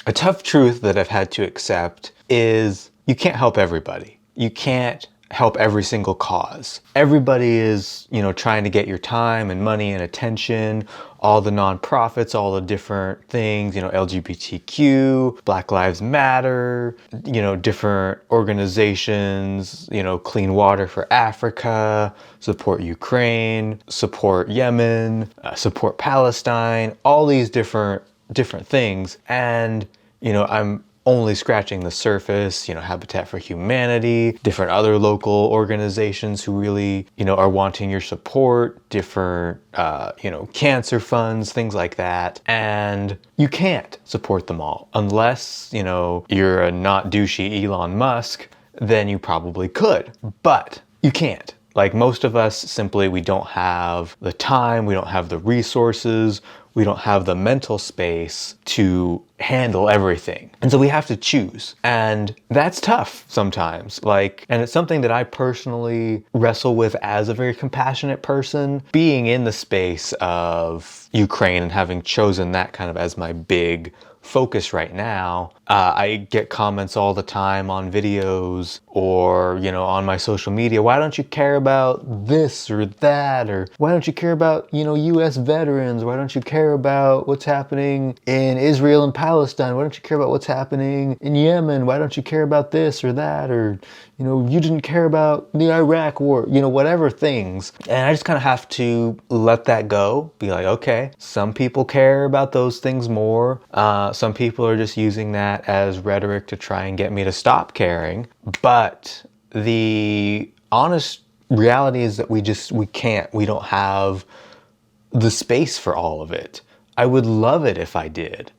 A tough truth that I've had to accept is you can't help everybody. You can't help every single cause. Everybody is, trying to get your time and money and attention. All the nonprofits, all the different things, LGBTQ, Black Lives Matter, different organizations, Clean Water for Africa, support Ukraine, support Yemen, support Palestine, all these different things. And I'm only scratching the surface, Habitat for Humanity, different other local organizations who really, are wanting your support, different, cancer funds, things like that. And you can't support them all unless, you're a not douchey Elon Musk, then you probably could, but you can't. Like most of us, simply, we don't have the time, we don't have the resources, we don't have the mental space to handle everything. And so we have to choose. And that's tough sometimes. And it's something that I personally wrestle with as a very compassionate person. Being in the space of Ukraine and having chosen that kind of as my big focus right now, I get comments all the time on videos or, on my social media. Why don't you care about this or that? Or why don't you care about, US veterans? Why don't you care about what's happening in Israel and Palestine? Why don't you care about what's happening in Yemen? Why don't you care about this or that? Or, you didn't care about the Iraq war, whatever things. And I just kind of have to let that go. Be like, okay, some people care about those things more. Some people are just using that as rhetoric to try and get me to stop caring. But the honest reality is that we don't have the space for all of it. I would love it if I did,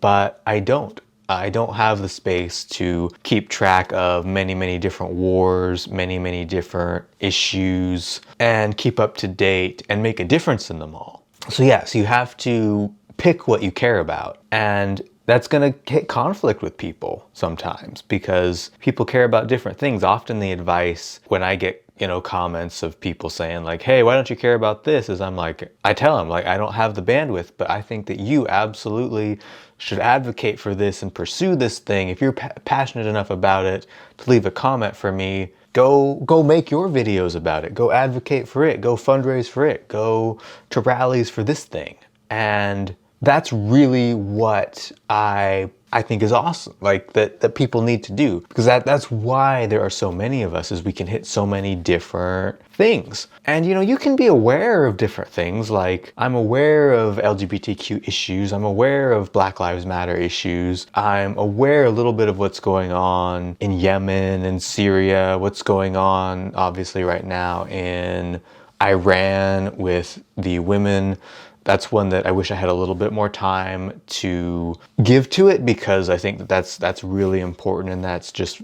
but I don't. I don't have the space to keep track of many, many different wars, many, many different issues, and keep up to date and make a difference in them all. So you have to pick what you care about. And that's going to hit conflict with people sometimes because people care about different things. Often the advice when I get comments of people saying like, hey, why don't you care about this? Is I tell them I don't have the bandwidth, but I think that you absolutely should advocate for this and pursue this thing. If you're passionate enough about it to leave a comment for me, go make your videos about it. Go advocate for it. Go fundraise for it. Go to rallies for this thing. And that's really what I think is awesome, that people need to do, because that's why there are so many of us, is we can hit so many different things. And you can be aware of different things. Like I'm aware of LGBTQ issues, I'm aware of Black Lives Matter issues, I'm aware a little bit of what's going on in Yemen and Syria, what's going on obviously right now in Iran with the women. That's one that I wish I had a little bit more time to give to it, because I think that's really important, and that's just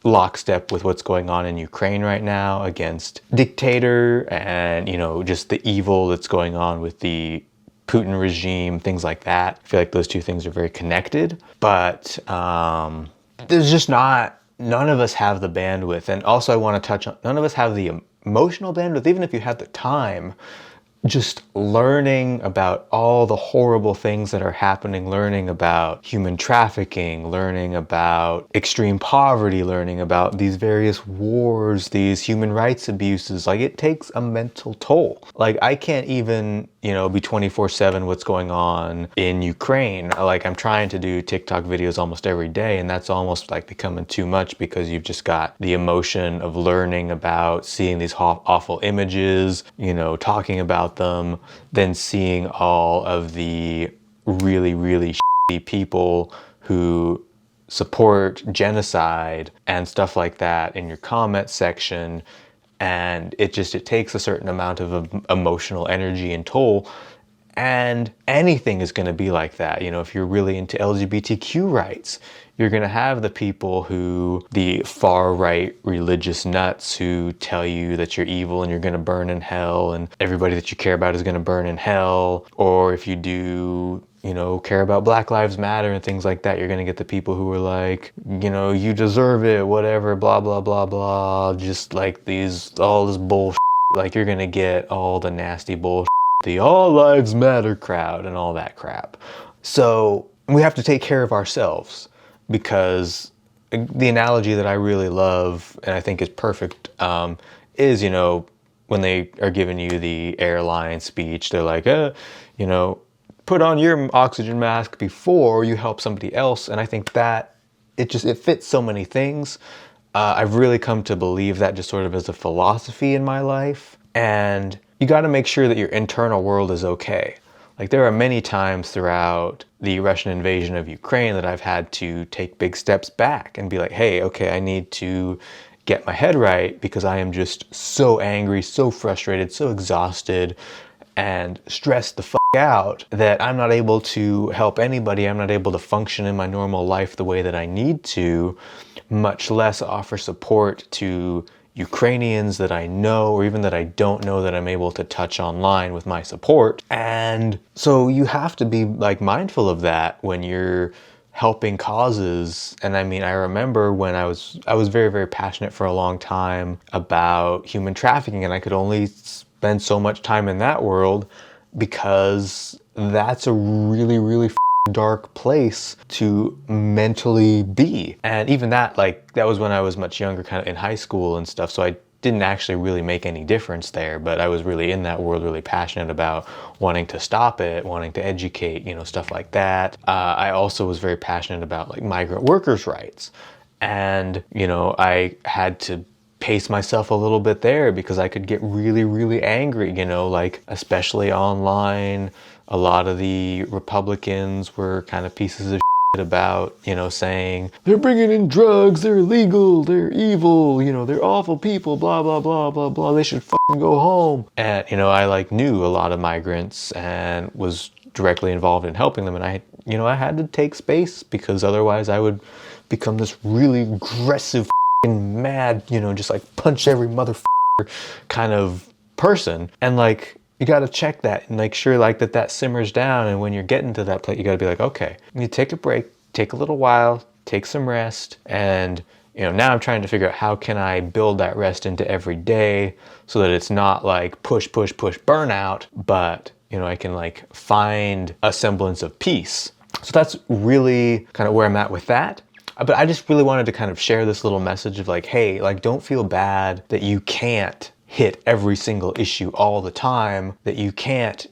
lockstep with what's going on in Ukraine right now against dictator and, just the evil that's going on with the Putin regime, things like that. I feel like those two things are very connected, but there's just none of us have the bandwidth. And also I want to touch on, none of us have the emotional bandwidth, even if you had the time. Just learning about all the horrible things that are happening, learning about human trafficking, learning about extreme poverty, learning about these various wars, these human rights abuses, it takes a mental toll. I can't even, be 24/7 what's going on in Ukraine. I'm trying to do TikTok videos almost every day, and that's almost becoming too much, because you've just got the emotion of learning about, seeing these awful images, talking about them, then seeing all of the really, really shitty people who support genocide and stuff like that in your comment section. And it takes a certain amount of emotional energy and toll. And anything is going to be like that. If you're really into LGBTQ rights, you're going to have the people the far right religious nuts who tell you that you're evil and you're going to burn in hell, and everybody that you care about is going to burn in hell. Or if you do, care about Black Lives Matter and things like that, you're going to get the people who are like, you deserve it, whatever, blah, blah, blah, blah. Just all this bullshit. You're going to get all the nasty bullshit, the all lives matter crowd and all that crap. So we have to take care of ourselves, because the analogy that I really love and I think is perfect is, when they are giving you the airline speech, they're like, put on your oxygen mask before you help somebody else. And I think that it fits so many things. I've really come to believe that just sort of as a philosophy in my life. And you got to make sure that your internal world is okay. Like, there are many times throughout the Russian invasion of Ukraine that I've had to take big steps back and be like, hey, okay, I need to get my head right, because I am just so angry, so frustrated, so exhausted and stressed the out that I'm not able to help anybody. I'm not able to function in my normal life the way that I need to, much less offer support to Ukrainians that I know or even that I don't know that I'm able to touch online with my support. And so you have to be like mindful of that when you're helping causes. And I mean, I remember when I was very, very passionate for a long time about human trafficking, and I could only spend so much time in that world because that's a really, really dark place to mentally be. And even that, like, that was when I was much younger, kind of in high school and stuff. So I didn't actually really make any difference there, but I was really in that world, really passionate about wanting to stop it, wanting to educate, stuff like that. I also was very passionate about like migrant workers' rights. And, I had to pace myself a little bit there because I could get really, really angry, like especially online. A lot of the Republicans were kind of pieces of shit about, saying they're bringing in drugs, they're illegal, they're evil, they're awful people, blah, blah, blah, blah, blah. They should fucking go home. And, I like knew a lot of migrants and was directly involved in helping them. And I had to take space because otherwise I would become this really aggressive mad, just like punch every motherfucker kind of person. And like, you got to check that and make sure like that simmers down. And when you're getting to that place, you got to be like, okay, you take a break, take a little while, take some rest. And, now I'm trying to figure out how can I build that rest into every day so that it's not like push, push, push, burnout, but, I can like find a semblance of peace. So that's really kind of where I'm at with that. But I just really wanted to kind of share this little message of like, hey, like, don't feel bad that you can't hit every single issue all the time, that you can't,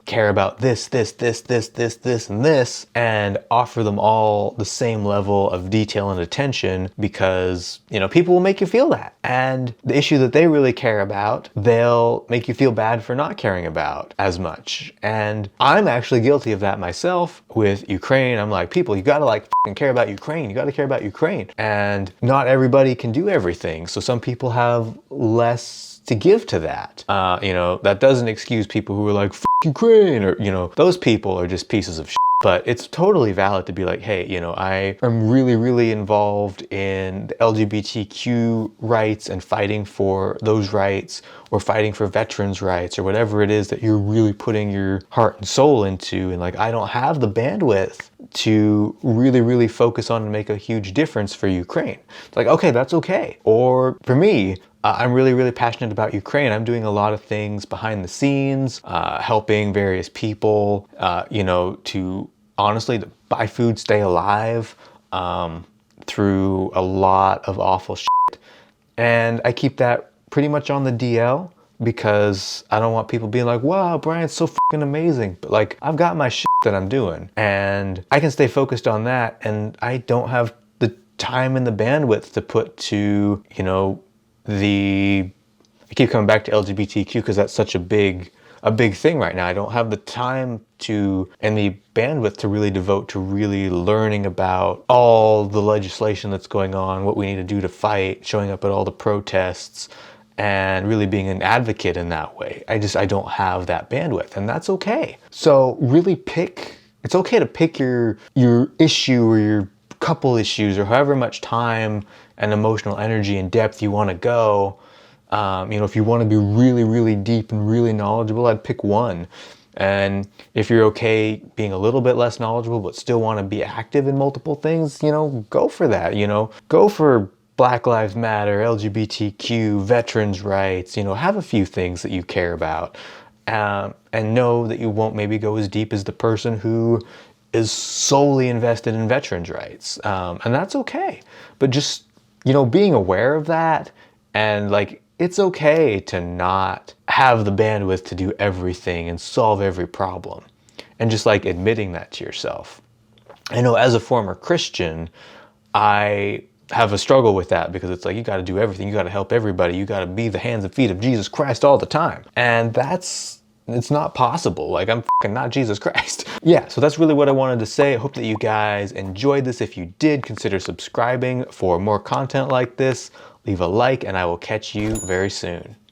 care about this, and this, and offer them all the same level of detail and attention because, people will make you feel that. And the issue that they really care about, they'll make you feel bad for not caring about as much. And I'm actually guilty of that myself with Ukraine. I'm like, people, you gotta like care about Ukraine. You gotta care about Ukraine. And not everybody can do everything. So some people have less to give to that. That doesn't excuse people who are like, F Ukraine, or, those people are just pieces of shit. But it's totally valid to be like, hey, I am really, really involved in the LGBTQ rights and fighting for those rights, or fighting for veterans' rights, or whatever it is that you're really putting your heart and soul into. And like, I don't have the bandwidth to really, really focus on and make a huge difference for Ukraine. It's like, okay, that's okay. Or for me, I'm really, really passionate about Ukraine. I'm doing a lot of things behind the scenes, helping various people, to honestly to buy food, stay alive, through a lot of awful shit. And I keep that pretty much on the DL because I don't want people being like, wow, Brian's so fucking amazing. But like, I've got my shit that I'm doing and I can stay focused on that. And I don't have the time and the bandwidth to put to, I keep coming back to LGBTQ because that's such a big thing right now. I don't have the time and the bandwidth to really devote to really learning about all the legislation that's going on, what we need to do to fight, showing up at all the protests, and really being an advocate in that way. I don't have that bandwidth, and that's okay. So really it's okay to pick your issue or your couple issues or however much time and emotional energy and depth you want to go. If you want to be really, really deep and really knowledgeable, I'd pick one. And if you're okay being a little bit less knowledgeable but still want to be active in multiple things, go for that. Go for Black Lives Matter, LGBTQ, veterans' rights, have a few things that you care about. And know that you won't maybe go as deep as the person who is solely invested in veterans' rights. And that's okay. But just, being aware of that, and like, it's okay to not have the bandwidth to do everything and solve every problem. And just like admitting that to yourself. I know as a former Christian, I have a struggle with that, because it's like, you got to do everything. You got to help everybody. You got to be the hands and feet of Jesus Christ all the time. And it's not possible. Like, I'm fucking not Jesus Christ. Yeah, so that's really what I wanted to say. I hope that you guys enjoyed this. If you did, consider subscribing for more content like this. Leave a like, and I will catch you very soon.